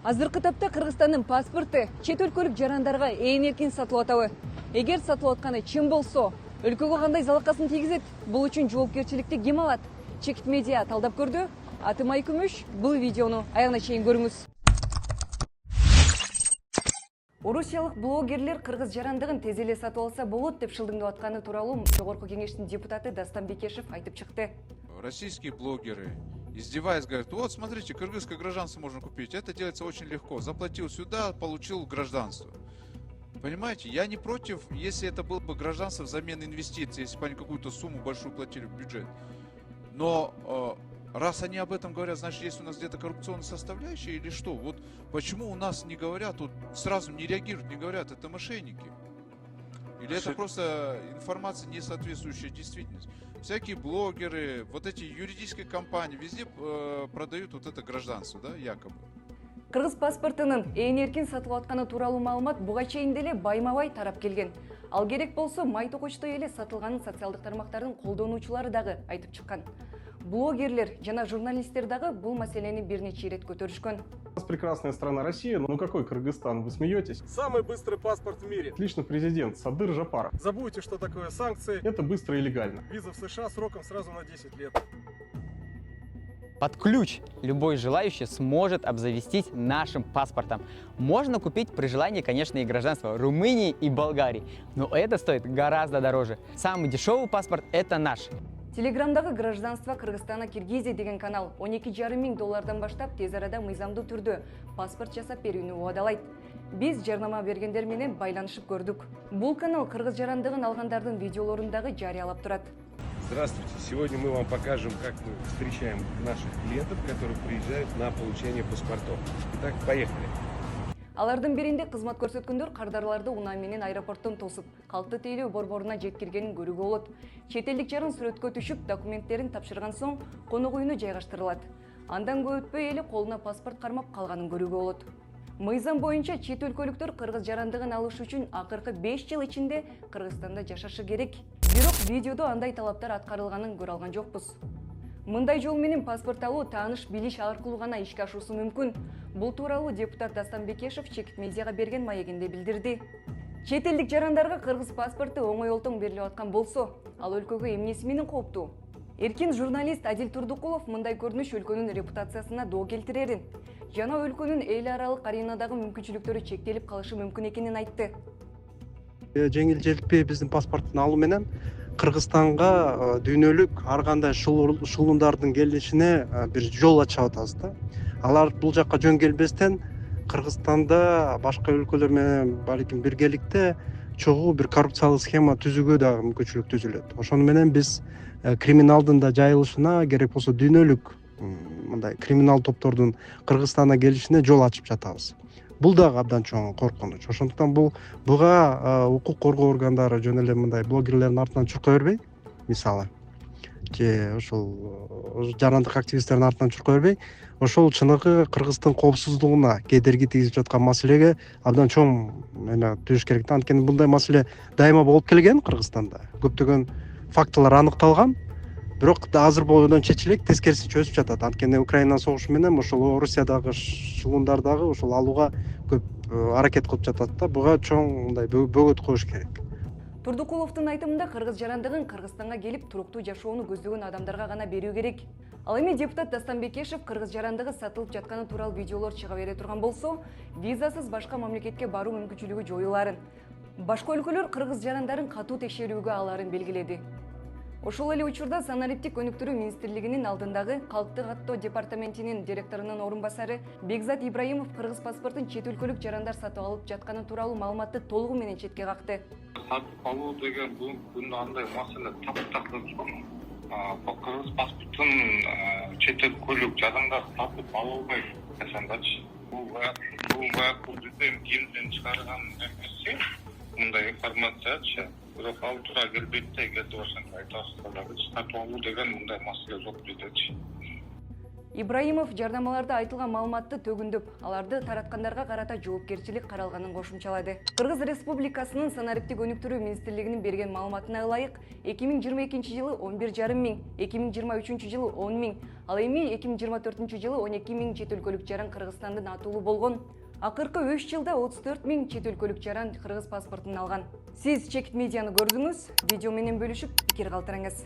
Азыркы тапта Кыргызстандын паспорты чет өлкөлүк жарандарга ээн эркин сатылып атабы. Эгер сатылып атканы чын болсо, өлкөгө кандай залакасын тийгизет? Бул үчүн жоопкерчиликти ким алат? Чекит медиа талдап көрдү. Атым Айкүмүш, бул видеону аягына чейин көрүңүз. Орусиялык блогерлер кыргыз жарандыгын тез эле сатып алса болот деп шылдыңдап атканы тууралуу Жогорку кеңештин депутаты Дастан Бекешев айтып чыкты. Российские блогеры, издеваясь, говорят: вот смотрите, кыргызское гражданство можно купить, это делается очень легко, заплатил сюда, получил гражданство. Понимаете, я не против, если это было бы гражданство взамен инвестиций, если бы они какую-то сумму большую платили в бюджет. Но раз они об этом говорят, значит, есть у нас где-то коррупционная составляющая или что? Вот почему у нас не говорят, вот сразу не реагируют, не говорят, это мошенники? Или это просто информация, не соответствующая действительности? Всякие блогеры, вот эти юридические компании, везде продают вот это гражданство, да, якобы. Кыргыз паспортунун ээн эркин сатылып атканы тууралуу маалымат буга чейин деле байма-бай тарап келген. Ал керек болсо май токочтой эле сатылганын социалдык тармактардын колдонуучулары дагы айтып чыккан. Блогерлер жана журналисттер дагы бул маселени бир нече ирет көтөрүшкөн. У нас прекрасная страна Россия, но какой Кыргызстан, вы смеетесь? Самый быстрый паспорт в мире. Лично президент Садыр Жапаров. Забудьте, что такое санкции. Это быстро и легально. Виза в США сроком сразу на 10 лет. Под ключ любой желающий сможет обзавестись нашим паспортом. Можно купить при желании, конечно, и гражданство Румынии и Болгарии, но это стоит гораздо дороже. Самый дешевый паспорт – это наш. Телеграмдагы гражданство Кыргызстана Киргизия деген канал 12,5 мың доллардан баштап тез арада мыйзамдуу түрдө паспорт жасап берүүнү убадалайт. Биз жарнама бергендер менен байланышып көрдүк. Бул канал кыргыз жарандыгын алгандардын видеолорун дагы жарыялап турат. Здравствуйте! Сегодня мы вам покажем, как мы встречаем наших клиентов, которые приезжают на получение паспортов. Итак, поехали! Алардын биринде кызмат көрсөткөндөр кардарларды унаа менен аэропорттон тосуп, калкты тейлөө борборуна жеткиргенин көрүүгө болот. Чет элдик жарын сүрөткө түшүп, документтерин тапшырган соң конок үйүнө жайгаштырылат. Андан көп өтпөй эле колуна паспорт кармап калганын көрүүгө болот. Мыйзам боюнча чет өлкөлүктөр кыргыз жарандыгын алыш үчүн акыркы 5 жыл ичинде Кыргызстанда жашашы керек. Бирок видеодо андай талаптар аткарылганын көрө алган жокпуз. Мындай жол менен паспорт алуу тааныш билиш аркылуу гана ишке ашуусу мүмкүн. Бул тууралуу депутат Дастан Бекешев чекит медиага берген маегинде билдирди. Чет элдик жарандарга кыргыз паспорту оңой олтоң берилип аткан болсо, ал өлкөгө эмнеси менен кооптуу? Эркин журналист Адил Турдукулов мындай көрүнүш өлкөнүн репутациясына доо келтирерин жана өлкөнүн эл аралык аренадагы мүмкүнчүлүктөрү чектелип калышы мүмкүн экенин айтты. Жеңил желпи биздин паспорттун алуу менен Кыргызстанга дүйнөлүк ар кандай шылуундардын келишине бир жол ачып атабыз да. Алар бул жакка жөн келбестен Кыргызстанда башка өлкөлөр менен балким биргеликте чогуу бир коррупциялык схема түзүүгө дагы мүмкүнчүлүк түзүлөт. Ошону менен биз криминалдын да жайылышына, керек болсо дүйнөлүк мындай криминал топтордун Кыргызстанга келишине жол ачып жатабыз. Бул дагы абдан чоң коркунуч. Ошондуктан буга укук коргоо органдары жөн эле мындай блогерлердин артынан чуркай бербей, мисалы, же ошол жарандык активисттердин артынан чуркай бербей, ошол чыныгы Кыргыздын коопсуздугуна кедерги тийгизип жаткан маселеге абдан чоң эме түзүш керек да. Анткени мындай маселе дайыма болуп келген Кыргызстанда. Көптөгөн фактылар аныкталган. Бирок азыр бойдон чечилек тескерисинче өсүп жатат. Анткени Украина согушу менен ошол Орусиядагы шылуундар дагы ошол алууга көп аракет кылып жатат да. Буга чоң мындай бөгөт коюш керек. Турдукуловдун айтымында кыргыз жарандыгын Кыргызстанга келип туруктуу жашоону көздөгөн адамдарга гана берүү керек. Ал эми депутат Дастан Бекешев кыргыз жарандыгы сатылып жатканы тууралуу видеолор чыга бере турган болсо, визасыз башка мамлекетке баруу мүмкүнчүлүгү жоюларын, башка өлкөлөр кыргыз жарандарын катуу текшерүүгө аларын белгиледи. Ошол эле учурда Санариптик өнүктүрүү министрлигинин алдындагы Калкты каттоо департаментинин директорунун орун басары Бекзат Ибраимов кыргыз паспортун чет өлкөлүк жарандар сатып алып жатканы тууралуу маалыматты толугу менен четке какты. Сатып алуу деген бул андай маселе таптакыр. Кыргыз паспортун чет өлкөлүк жарандар сатып ала албайт эсендачы. Бул бизден кимден чыгарган эмеси мындай информациячы. Бирок ал туура келбейт да, эгерде ошентип айтасыздар, сатып алуу деген мындай маселе жок биздечи. Ибраимов жардамаларда айтылган маалыматты төгүндөп, аларды тараткандарга карата жоопкерчилик каралганын кошумчалады. Кыргыз Республикасынын санариптик өнүктүрүү министрлигинин берген маалыматына ылайык, 2022 жылы 11,5 миң, 2023 жылы 10 миң, ал эми 2024 жылы 12 миң чет өлкөлүк жаран Кыргызстандын атуулу болгон. Акыркы 3 жылда 34 миң чет өлкөлүк жаран кыргыз паспортун алган. Сиз Чекит медианы көрдүңүз, видео менен бөлүшүп пикир калтырыңыз.